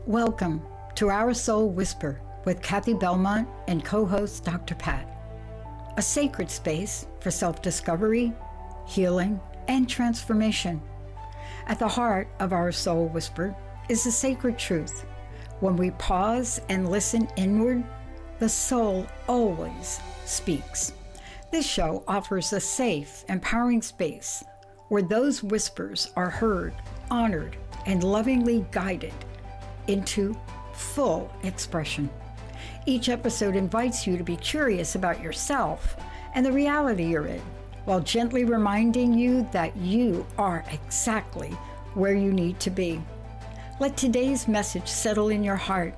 Welcome to Our Soul Whisper with Cathi Belmont and co-host Dr. Pat, a sacred space for self-discovery, healing, and transformation. At the heart of Our Soul Whisper is the sacred truth. When we pause and listen inward, the soul always speaks. This show offers a safe, empowering space where those whispers are heard, honored, and lovingly guided into full expression. Each episode invites you to be curious about yourself and the reality you're in, while gently reminding you that you are exactly where you need to be. Let today's message settle in your heart.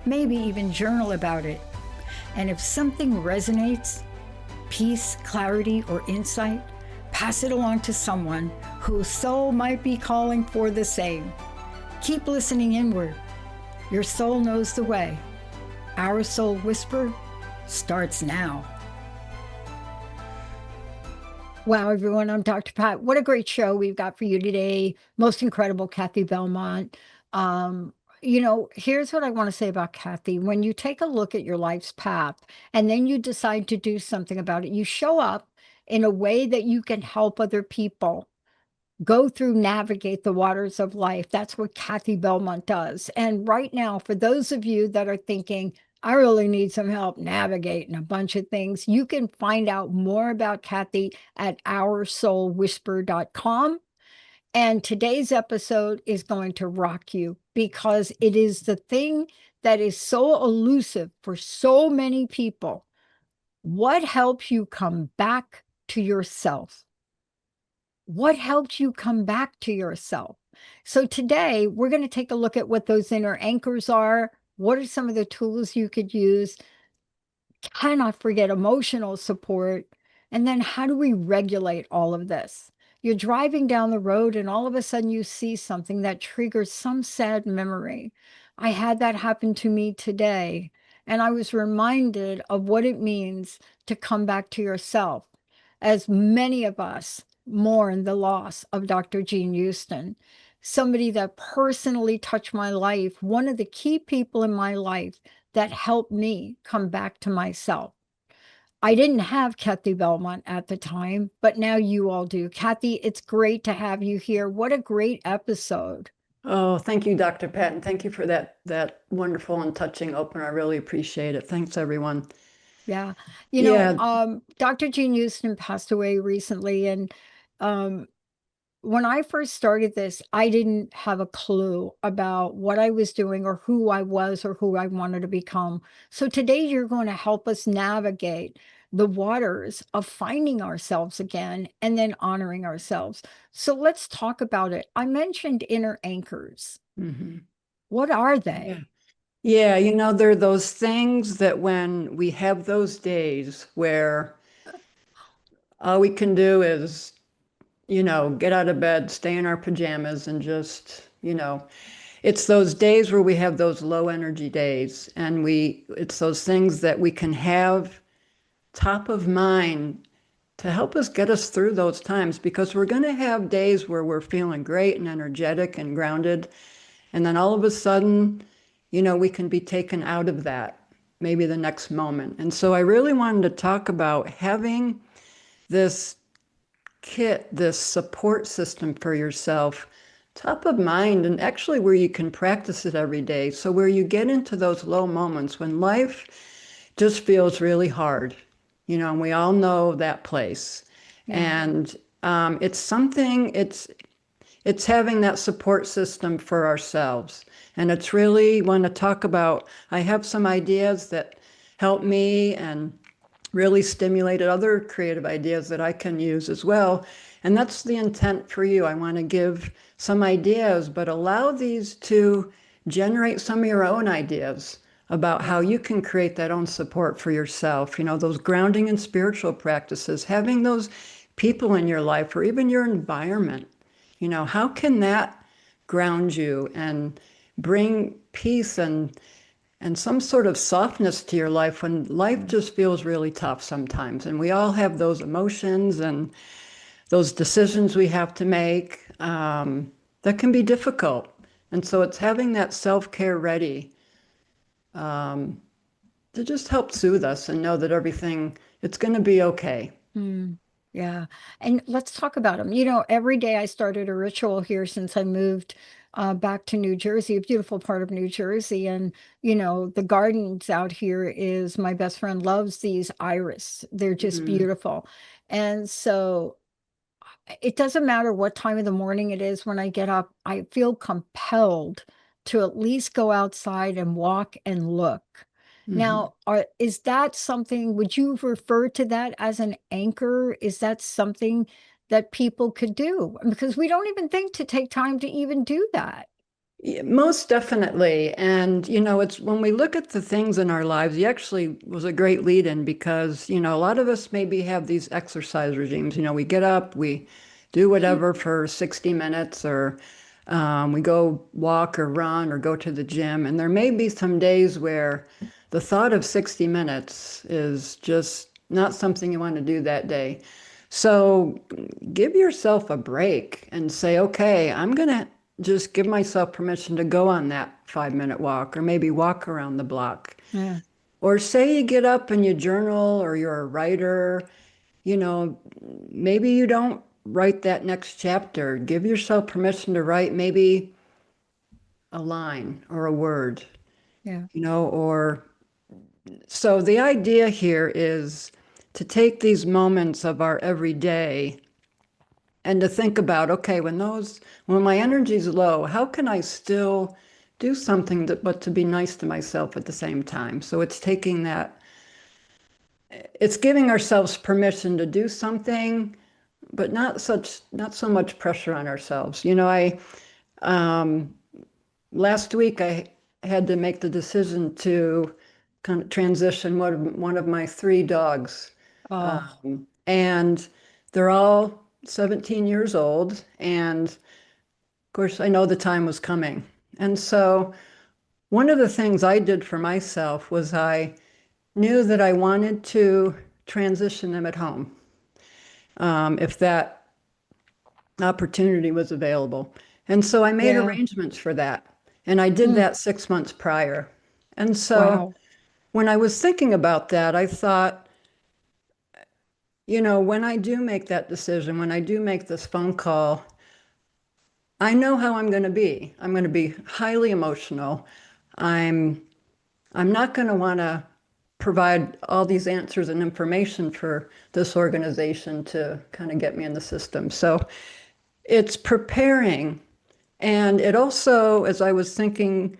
Maybe even journal about it. And if something resonates, peace, clarity, or insight, pass it along to someone whose soul might be calling for the same. Keep listening inward. Your soul knows the way. Our Soul Whisper starts now. Wow, everyone, I'm Dr. Pat. What a great show we've got for you today. Most incredible Cathi Belmont. Here's what I want to say about Cathi. When you take a look at your life's path and then you decide to do something about it, you show up in a way that you can help other people navigate the waters of life. That's what Cathi Belmont does. And right now, for those of you that are thinking, I really need some help navigating a bunch of things, you can find out more about Cathi at OurSoulWhisper.com. And today's episode is going to rock you because it is the thing that is so elusive for so many people. What helps you come back to yourself? What helps you come back to yourself? So today we're going to take a look at what those inner anchors are. What are some of the tools you could use? Cannot forget emotional support. And then how do we regulate all of this? You're driving down the road and all of a sudden you see something that triggers some sad memory. I had that happen to me today, and I was reminded of what it means to come back to yourself. As many of us mourn the loss of Dr. Jean Houston, somebody that personally touched my life, one of the key people in my life that helped me come back to myself. I didn't have Cathi Belmont at the time, but now you all do. Cathi, it's great to have you here. What a great episode. Oh, thank you, Dr. Pat, and thank you for that wonderful and touching opener. I really appreciate it. Thanks, everyone. Yeah. Yeah. Dr. Jean Houston passed away recently, and when I first started this, I didn't have a clue about what I was doing or who I was or who I wanted to become. So today you're going to help us navigate the waters of finding ourselves again and then honoring ourselves. So let's talk about it. I mentioned inner anchors. Mm-hmm. What are they? Yeah, there are those things that when we have those days where all we can do is, get out of bed, stay in our pajamas, and just, it's those days where we have those low energy days, and it's those things that we can have top of mind to help us get us through those times, because we're going to have days where we're feeling great and energetic and grounded, and then all of a sudden, we can be taken out of that, maybe the next moment. And so I really wanted to talk about having this kit, this support system for yourself, top of mind, and actually where you can practice it every day. So where you get into those low moments when life just feels really hard, and we all know that place. Yeah. And it's having that support system for ourselves. And it's really want to talk about, I have some ideas that help me and really stimulated other creative ideas that I can use as well. And that's the intent for you. I want to give some ideas, but allow these to generate some of your own ideas about how you can create that own support for yourself. Those grounding and spiritual practices, having those people in your life or even your environment, how can that ground you and bring peace and some sort of softness to your life when life just feels really tough sometimes. And we all have those emotions and those decisions we have to make that can be difficult. And so it's having that self-care ready to just help soothe us and know that everything, it's going to be okay. Mm, yeah. And let's talk about them. Every day I started a ritual here since I moved back to New Jersey, a beautiful part of New Jersey. And, the gardens out here is my best friend loves these iris. They're just Mhm. beautiful. And so it doesn't matter what time of the morning it is when I get up, I feel compelled to at least go outside and walk and look. Mhm. Now, is that something, would you refer to that as an anchor? Is that something that people could do? Because we don't even think to take time to even do that. Yeah, most definitely. And, it's when we look at the things in our lives, he actually was a great lead in because, a lot of us maybe have these exercise regimes. We get up, we do whatever for 60 minutes, or we go walk or run or go to the gym. And there may be some days where the thought of 60 minutes is just not something you want to do that day. So give yourself a break and say, okay, I'm going to just give myself permission to go on that 5-minute walk or maybe walk around the block. Yeah, Or say you get up and you journal or you're a writer, you know, maybe you don't write that next chapter. Give yourself permission to write maybe a line or a word, yeah, or so the idea here is to take these moments of our everyday and to think about, okay, when my energy's low, how can I still do something but to be nice to myself at the same time? So it's taking that, it's giving ourselves permission to do something, but not so much pressure on ourselves. I last week I had to make the decision to kind of transition one of my 3 dogs, oh, and they're all 17 years old, and of course, I know the time was coming. And so one of the things I did for myself was I knew that I wanted to transition them at home, if that opportunity was available. And so I made yeah, arrangements for that. And I did mm, that 6 months prior. And so wow, when I was thinking about that, I thought, when I do make that decision, when I do make this phone call, I know how I'm going to be. I'm going to be highly emotional. I'm I'm not going to want to provide all these answers and information for this organization to kind of get me in the system. So it's preparing. And it also, as I was thinking,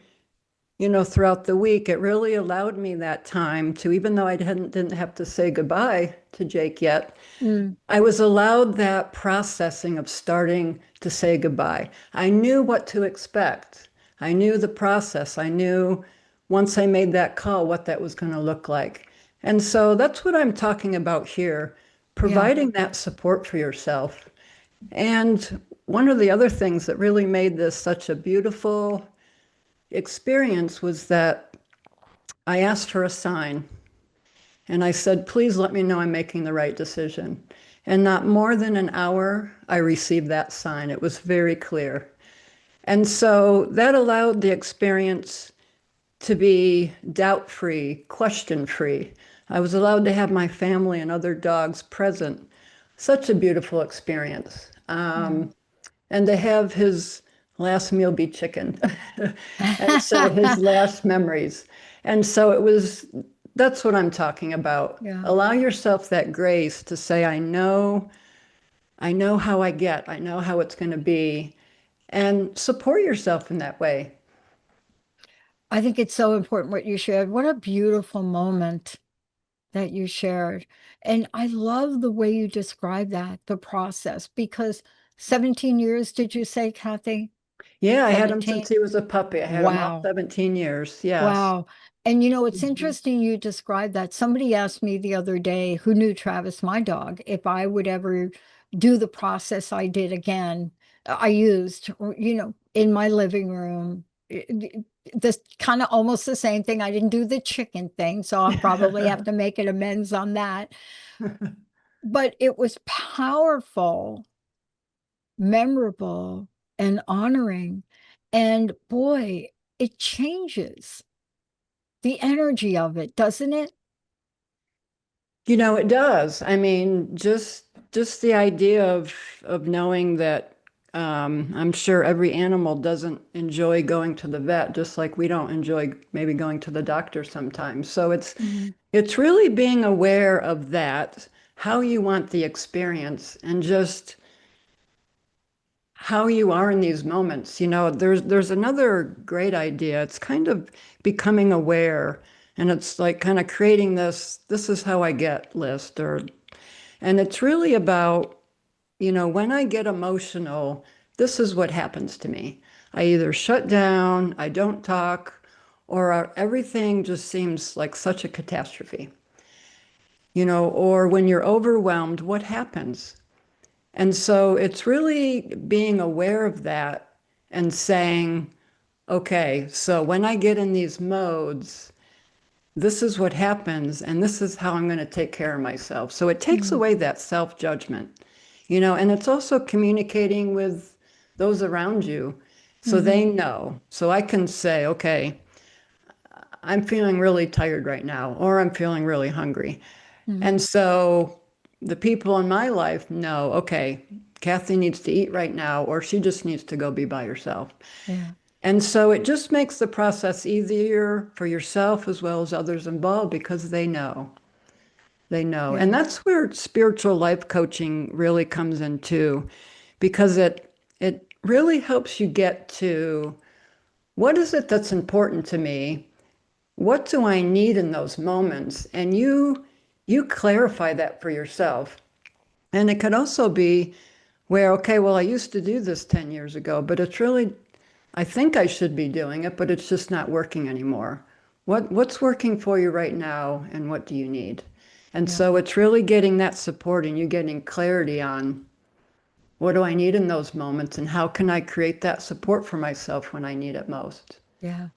throughout the week, it really allowed me that time to, even though I didn't have to say goodbye to Jake yet, mm, I was allowed that processing of starting to say goodbye. I knew what to expect. I knew the process. I knew once I made that call what that was going to look like. And so that's what I'm talking about here, yeah. providing that support for yourself. And one of the other things that really made this such a beautiful experience was that I asked for a sign. And I said, please let me know I'm making the right decision. And not more than an hour, I received that sign. It was very clear. And so that allowed the experience to be doubt free, question free. I was allowed to have my family and other dogs present. Such a beautiful experience. Yeah. And to have his last meal be chicken. And so his last memories. And so that's what I'm talking about. Yeah. Allow yourself that grace to say, I know how I know how it's going to be, and support yourself in that way. I think it's so important what you shared. What a beautiful moment that you shared. And I love the way you describe that, the process, because 17 years, did you say, Kathy? Yeah, I had him since 17? he was a puppy. I had him all Wow. 17 years. Yes. Wow. And it's interesting you described that. Somebody asked me the other day, who knew Travis, my dog, if I would ever do the process I did again, I used, in my living room. This kind of almost the same thing. I didn't do the chicken thing, so I'll probably have to make an amends on that. But it was powerful, memorable, and honoring. And boy, it changes the energy of it, doesn't it? It does. I mean, just the idea of knowing that I'm sure every animal doesn't enjoy going to the vet, just like we don't enjoy maybe going to the doctor sometimes. So Mhm. it's really being aware of that, how you want the experience, and just how you are in these moments. There's another great idea. It's kind of becoming aware, and it's like kind of creating this is how I get list, and it's really about, when I get emotional, this is what happens to me. I either shut down, I don't talk, or everything just seems like such a catastrophe. Or when you're overwhelmed, what happens? And so it's really being aware of that and saying, okay, so when I get in these modes, this is what happens, and this is how I'm going to take care of myself. So it takes Mhm. away that self-judgment, and it's also communicating with those around you so they Mhm. know. So I can say, okay, I'm feeling really tired right now, or I'm feeling really hungry. Mhm. And so the people in my life know, okay, Cathi needs to eat right now, or she just needs to go be by herself. Yeah. And so it just makes the process easier for yourself as well as others involved because they know. They know. And Yeah. that's where spiritual life coaching really comes in too, because it really helps you get to what is it that's important to me? What do I need in those moments? And you clarify that for yourself. And it could also be where, okay, well, I used to do this 10 years ago, but it's really, I think I should be doing it, but it's just not working anymore. What's working for you right now, and what do you need? And Yeah. so it's really getting that support and you getting clarity on what do I need in those moments and how can I create that support for myself when I need it most. Yeah.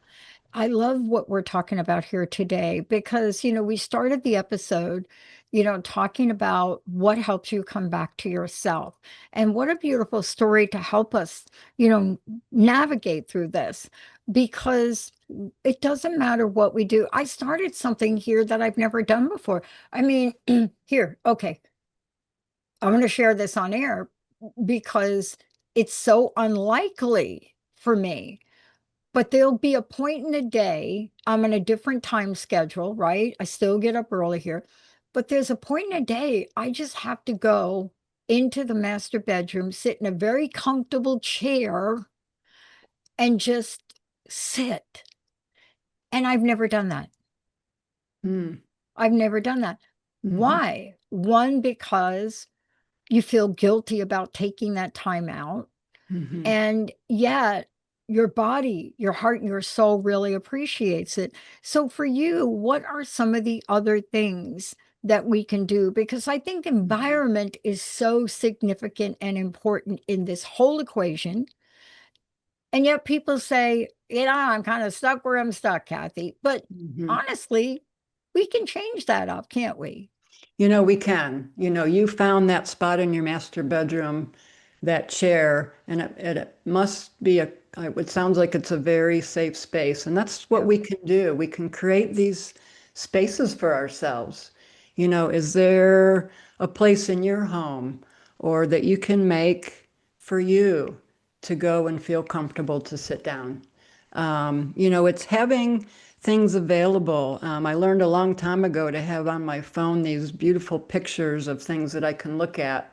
I love what we're talking about here today because, we started the episode, talking about what helps you come back to yourself. And what a beautiful story to help us, navigate through this because it doesn't matter what we do. I started something here that I've never done before. I mean, here, okay, I'm going to share this on air because it's so unlikely for me, but there'll be a point in the day, I'm on a different time schedule, right? I still get up early here, but there's a point in the day I just have to go into the master bedroom, sit in a very comfortable chair, and just sit. And I've never done that. Mm, I've never done that. mhm, Why? One, because you feel guilty about taking that time out. mhm, And yet, your body, your heart, and your soul really appreciates it. So, for you, what are some of the other things that we can do? Because I think mhm. environment is so significant and important in this whole equation. And yet, people say, I'm kind of stuck where I'm stuck, Cathi. But Mhm. honestly, we can change that up, can't we? We can. You found that spot in your master bedroom, that chair, and it must be it sounds like it's a very safe space. And that's what Yeah. we can do. We can create these spaces for ourselves. Is there a place in your home or that you can make for you to go and feel comfortable to sit down? It's having things available. I learned a long time ago to have on my phone these beautiful pictures of things that I can look at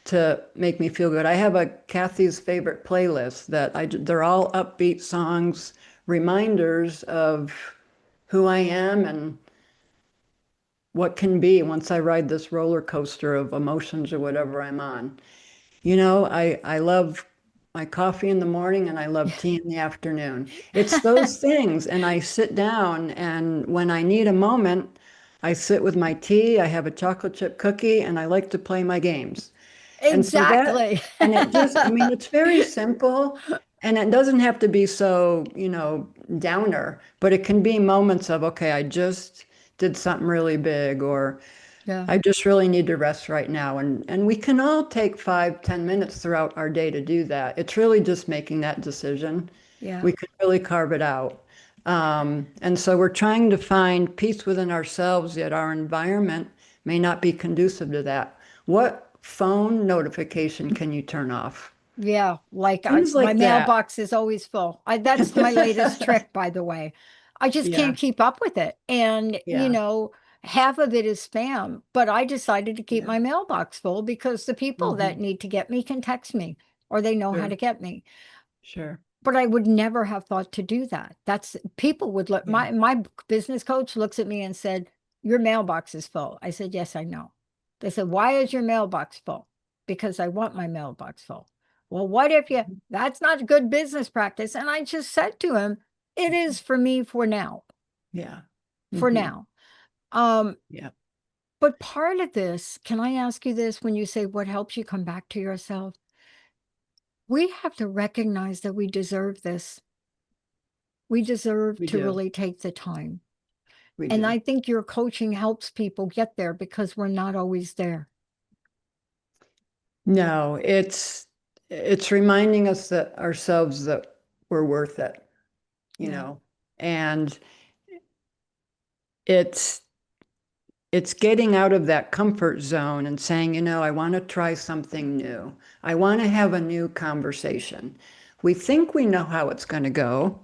to make me feel good. I have a Kathy's favorite playlist that they're all upbeat songs, reminders of who I am and what can be once I ride this roller coaster of emotions or whatever I'm on. I love my coffee in the morning and I love tea in the afternoon. It's those things. And I sit down, and when I need a moment, I sit with my tea, I have a chocolate chip cookie, and I like to play my games. And so Exactly. and it just, I mean, it's very simple and it doesn't have to be so, downer, but it can be moments of, okay, I just did something really big, or Yeah. I just really need to rest right now. And we can all take 5, 10 minutes throughout our day to do that. It's really just making that decision Yeah. We can really carve it out. And so we're trying to find peace within ourselves, yet our environment may not be conducive to that. What phone notification can you turn off? Yeah, like Things my like that. mailbox is always full. That's my latest trick, by the way. I just Yeah, can't keep up with it. And, yeah, half of it is spam, but I decided to keep yeah. my mailbox full because the people that Hmm. need to get me can text me or they know how Sure, to get me. sure. But I would never have thought to do that. That's people would look, Yeah. my business coach looks at me and said, "Your mailbox is full." I said, "Yes, I know." They said, "Why is your mailbox full?" Because I want my mailbox full. Well, what if you, Mhm. that's not good business practice. And I just said to him, it is for me for now, Yeah. for Hmm. now. Um, Yeah. but part of this, can I ask you this when you say what helps you come back to yourself? We have to recognize that we deserve this. We deserve We to do. really take the time. We And do. I think your coaching helps people get there because we're not always there. No, it's reminding us that ourselves that we're worth it, you Yeah. know. And it's it's getting out of that comfort zone and saying, I want to try something new. I want to have a new conversation. We think we know how it's going to go.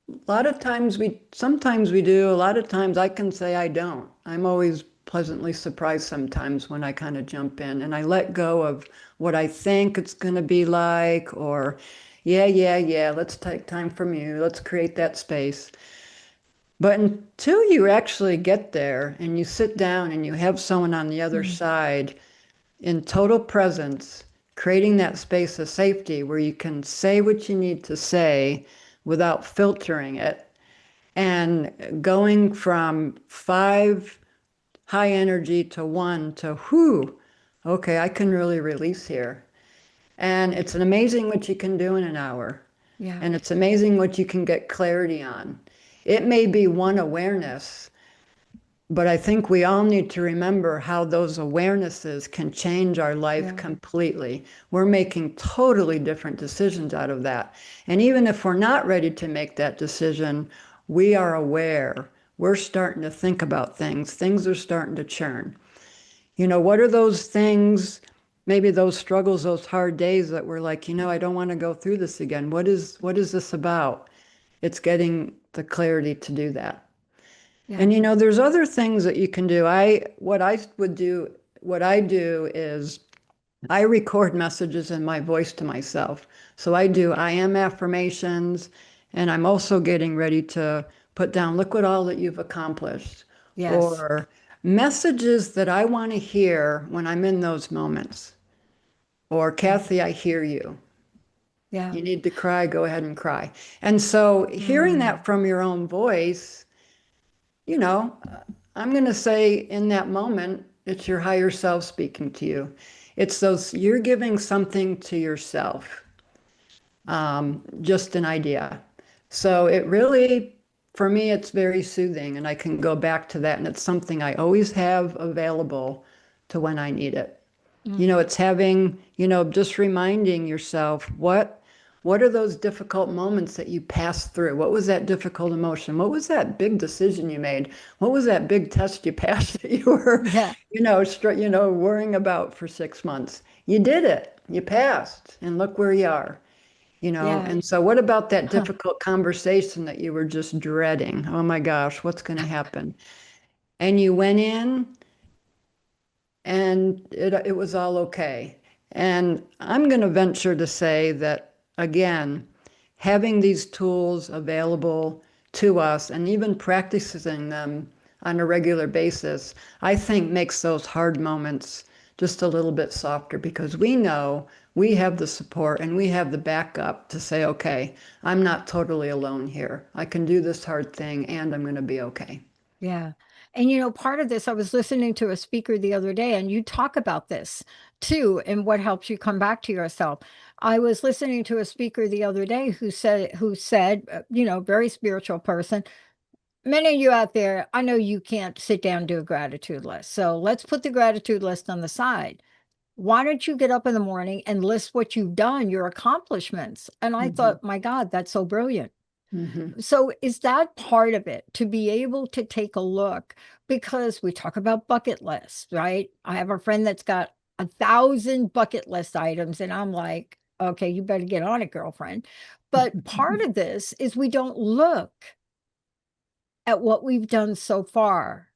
A lot of times sometimes we do. A lot of times I can say I don't. I'm always pleasantly surprised sometimes when I kind of jump in and I let go of what I think it's going to be like, or, yeah, yeah, yeah, let's take time from you. Let's create that space. But until you actually get there and you sit down and you have someone on the other Mm. side in total presence, creating that space of safety where you can say what you need to say without filtering it, and going from 5 high energy to 1 to whoo, okay, I can really release here. And it's amazing what you can do in an hour. Yeah. And it's amazing what you can get clarity on. It may be one awareness, but I think we all need to remember how those awarenesses can change our life Yeah. completely. We're making totally different decisions out of that. And even if we're not ready to make that decision, we are aware. We're starting to think about things. Things are starting to churn. What are those things, maybe those struggles, those hard days that we're like, I don't want to go through this again. What is this about? It's getting the clarity to do that. Yeah. And there's other things that you can do. What I do is I record messages in my voice to myself. So I am affirmations, and I'm also getting ready to put down, look what all that you've accomplished, Yes. or messages that I want to hear when I'm in those moments. Or, Cathi, I hear you. Yeah. You need to cry, go ahead and cry. And so hearing Mm. that from your own voice, you know, I'm going to say in that moment, it's your higher self speaking to you. It's those, you're giving something to yourself, just an idea. So it really, for me, it's very soothing, and I can go back to that. And it's something I always have available to when I need it. Mm. It's having, just reminding yourself what are those difficult moments that you passed through? What was that difficult emotion? What was that big decision you made? What was that big test you passed that you were, Yeah. worrying about for 6 months? You did it. You passed, and look where you are. Yeah. And so what about that Huh. difficult conversation that you were just dreading? Oh my gosh, what's going to happen? And you went in and it was all okay. And I'm going to venture to say that, again, having these tools available to us and even practicing them on a regular basis, I think makes those hard moments just a little bit softer, because we know we have the support and we have the backup to say, okay, I'm not totally alone here. I can do this hard thing and I'm going to be okay. Yeah. And part of this, I was listening to a speaker the other day, and you talk about this too, and what helps you come back to yourself. I was listening to a speaker the other day who said, very spiritual person. Many of you out there, I know you can't sit down and do a gratitude list. So let's put the gratitude list on the side. why don't you get up in the morning and list what you've done, your accomplishments? And I Mhm. thought, my God, that's so brilliant. Mhm. So is that part of it to be able to take a look? Because we talk about bucket lists, right? I have a friend that's got 1,000 bucket list items, and I'm like, okay, you better get on it, girlfriend. But part of this is we don't look at what we've done so far.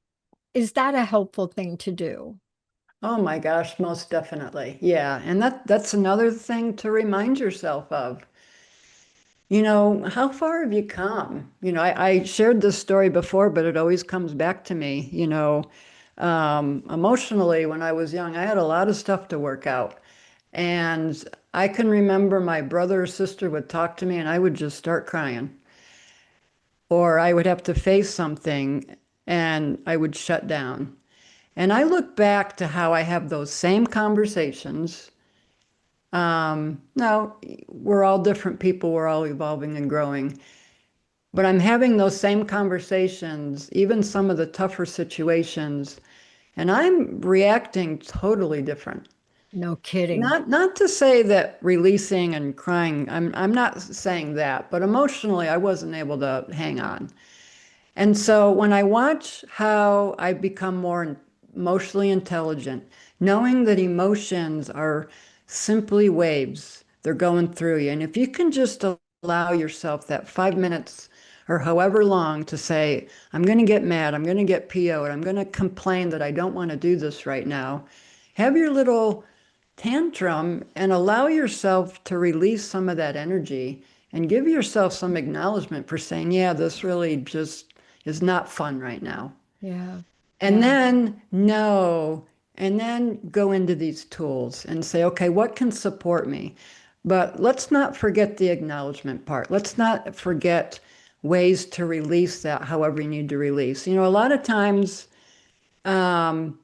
Is that a helpful thing to do? Oh my gosh, most definitely. Yeah, and that's another thing to remind yourself of. How far have you come? I shared this story before, but it always comes back to me. Emotionally, when I was young, I had a lot of stuff to work out. And I can remember my brother or sister would talk to me and I would just start crying. Or I would have to face something and I would shut down. And I look back to how I have those same conversations. Now, we're all different people, we're all evolving and growing. But I'm having those same conversations, even some of the tougher situations, and I'm reacting totally different. No kidding. Not to say that releasing and crying, I'm not saying that, but emotionally I wasn't able to hang on. And so when I watch how I become more emotionally intelligent, knowing that emotions are simply waves, they're going through you. And if you can just allow yourself that 5 minutes or however long to say, I'm going to get mad, I'm going to get PO'd, I'm going to complain that I don't want to do this right now, have your little tantrum and allow yourself to release some of that energy and give yourself some acknowledgement for saying, yeah, this really just is not fun right now. Yeah. And Yeah. then no, and then go into these tools and say, okay, what can support me? But let's not forget the acknowledgement part. Let's not forget ways to release that however you need to release. A lot of times, um,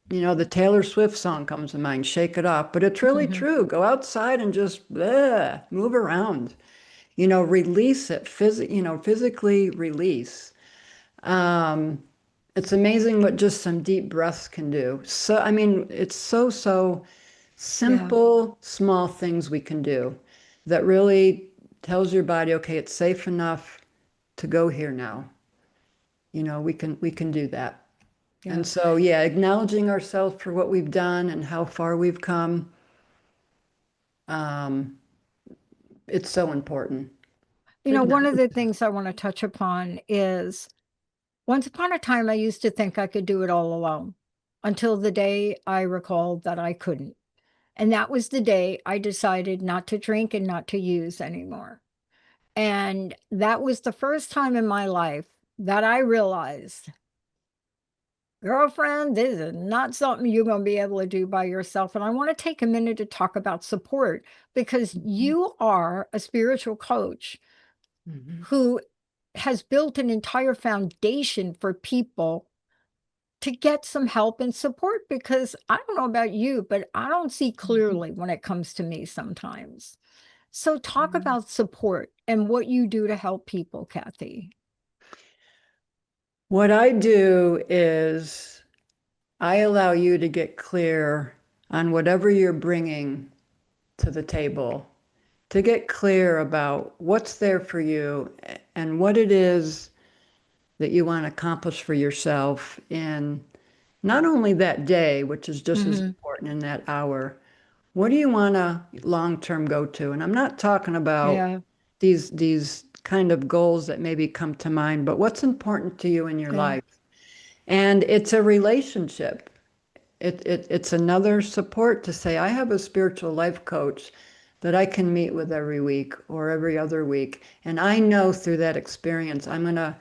the Taylor Swift song comes to mind, Shake It Off, but it's really true. Go outside and just move around. Release it, physically release. Um, it's amazing what just some deep breaths can do. So, I mean, it's so Yeah. simple, small things we can do that really tells your body, okay, it's safe enough to go here now. We can do that. And Yeah. so, yeah, acknowledging ourselves for what we've done and how far we've come, um, it's so important You to know, one acknowledge. of the things I want to touch upon is once upon a time, I used to think I could do it all alone until the day I recalled that I couldn't. And that was the day I decided not to drink and not to use anymore. And that was the first time in my life that I realized, girlfriend, this is not something you're going to be able to do by yourself. And I want to take a minute to talk about support because you are a spiritual coach Mhm. who has built an entire foundation for people to get some help and support because I don't know about you, but I don't see Mhm. clearly when it comes to me sometimes. So, talk Mhm. about support and what you do to help people, Cathi. What I do is I allow you to get clear on whatever you're bringing to the table, to get clear about what's there for you and what it is that you want to accomplish for yourself in not only that day, which is just as Hmm. important in that hour, what do you want to long term go to? And I'm not talking about Yeah, these kind of goals that maybe come to mind, but what's important to you in your yeah, life? And it's a relationship. It's another support to say, I have a spiritual life coach that I can meet with every week or every other week. And I know through that experience, I'm going to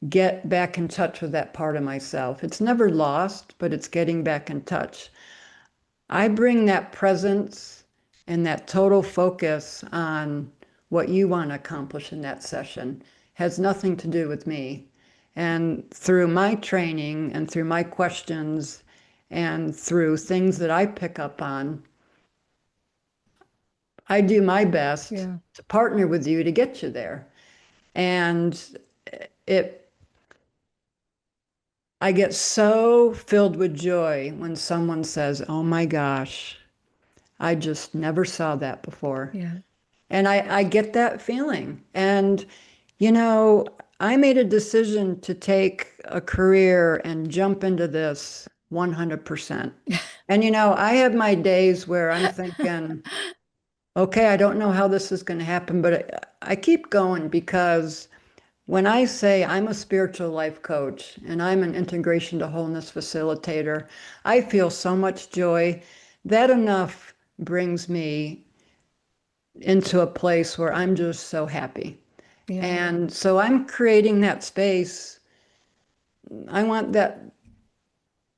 get back in touch with that part of myself. It's never lost, but it's getting back in touch. I bring that presence and that total focus on what you want to accomplish in that session. Has nothing to do with me. And through my training and through my questions and through things that I pick up on, I do my best yeah, to partner with you to get you there. And it, I get so filled with joy when someone says, "Oh my gosh, I just never saw that before." Yeah. And I get that feeling. And, you know, I made a decision to take a career and jump into this 100%. And, you know, I have my days where I'm thinking, okay, I don't know how this is going to happen, but I keep going because when I say I'm a spiritual life coach and I'm an integration to wholeness facilitator, I feel so much joy. That enough brings me into a place where I'm just so happy. Yeah. And so I'm creating that space. I want that.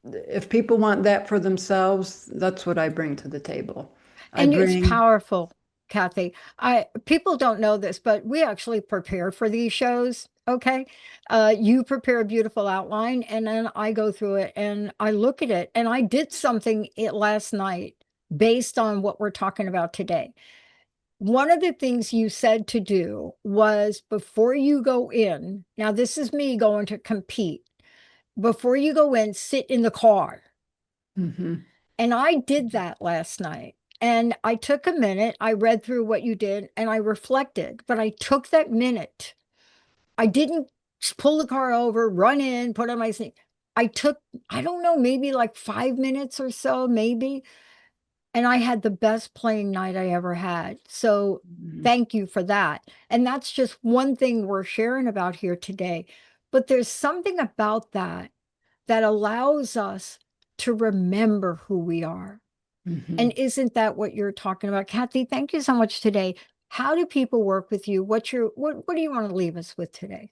If people want that for themselves, that's what I bring to the table. I And it's bring, powerful, Cathi. People don't know this, but we actually prepare for these shows. Okay. You prepare a beautiful outline and then I go through it and I look at it and I did something last night based on what we're talking about today. One of the things you said to do was before you go in, now this is me going to compete. Before you go in, sit in the car. Mhm, And I did that last night. And I took a minute, I read through what you did and I reflected, but I took that minute. I didn't pull the car over, run in, put on my seat. I took, I don't know, maybe like 5 minutes or so, maybe. And I had the best playing night I ever had. So mhm, thank you for that. And that's just one thing we're sharing about here today. But there's something about that that allows us to remember who we are. And mhm. isn't that what you're talking about? Cathi, thank you so much today. How do people work with you? What do you want to leave us with today?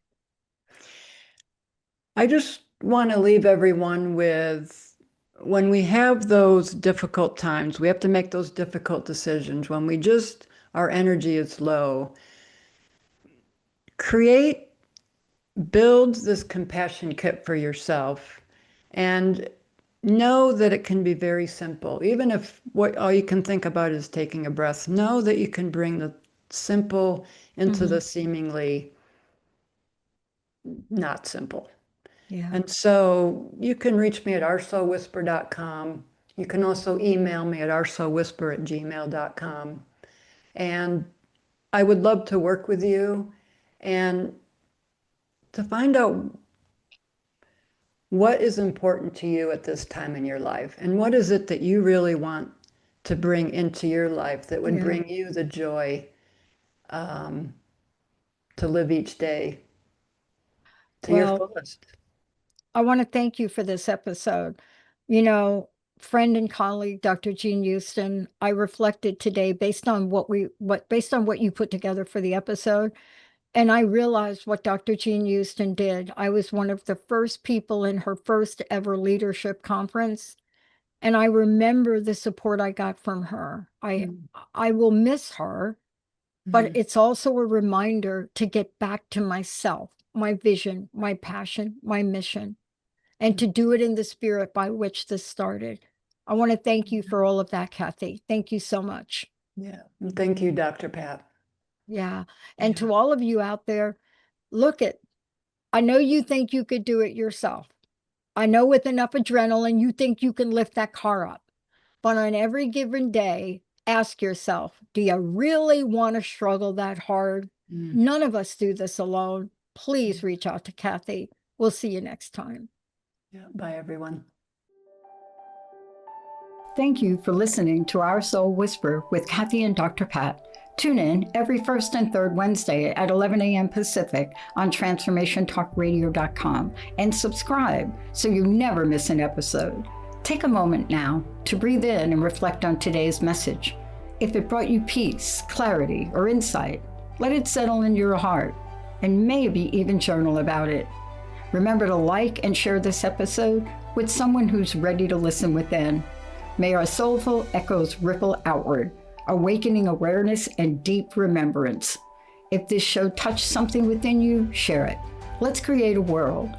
I just want to leave everyone with when we have those difficult times, we have to make those difficult decisions. When we just, our energy is low, create, build this compassion kit for yourself and know that it can be very simple. Even if what all you can think about is taking a breath, know that you can bring the simple into Hmm. the seemingly not simple. Yeah. And so you can reach me at oursoulwhisper.com. You can also email me at oursoulwhisper@gmail.com. And I would love to work with you and to find out what is important to you at this time in your life and what is it that you really want to bring into your life that would Yeah. bring you the joy um, to live each day to your Well, fullest. I want to thank you for this episode. You know, friend and colleague Dr. Jean Houston, I reflected today based on based on what you put together for the episode. And I realized what Dr. Jean Houston did. I was one of the first people in her first ever leadership conference. And I remember the support I got from her. Mm, I will miss her, but mhm, it's also a reminder to get back to myself, my vision, my passion, my mission, and mm. to do it in the spirit by which this started. I want to thank you for all of that, Cathi. Thank you so much. Yeah. And thank you, Dr. Pat. Yeah. And Yeah. to all of you out there, look at, I know you think you could do it yourself. I know with enough adrenaline, you think you can lift that car up. But on every given day, ask yourself, do you really want to struggle that hard? Mm. None of us do this alone. Please reach out to Cathi. We'll see you next time. Yeah. Bye, everyone. Thank you for listening to Our Soul Whisper with Cathi and Dr. Pat. Tune in every first and third Wednesday at 11 a.m. Pacific on transformationtalkradio.com and subscribe so you never miss an episode. Take a moment now to breathe in and reflect on today's message. If it brought you peace, clarity, or insight, let it settle in your heart and maybe even journal about it. Remember to like and share this episode with someone who's ready to listen within. May our soulful echoes ripple outward, awakening awareness and deep remembrance. If this show touched something within you, share it. Let's create a world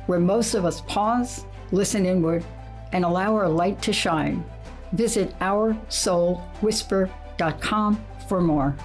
where most of us pause, listen inward, and allow our light to shine. Visit oursoulwhisper.com for more.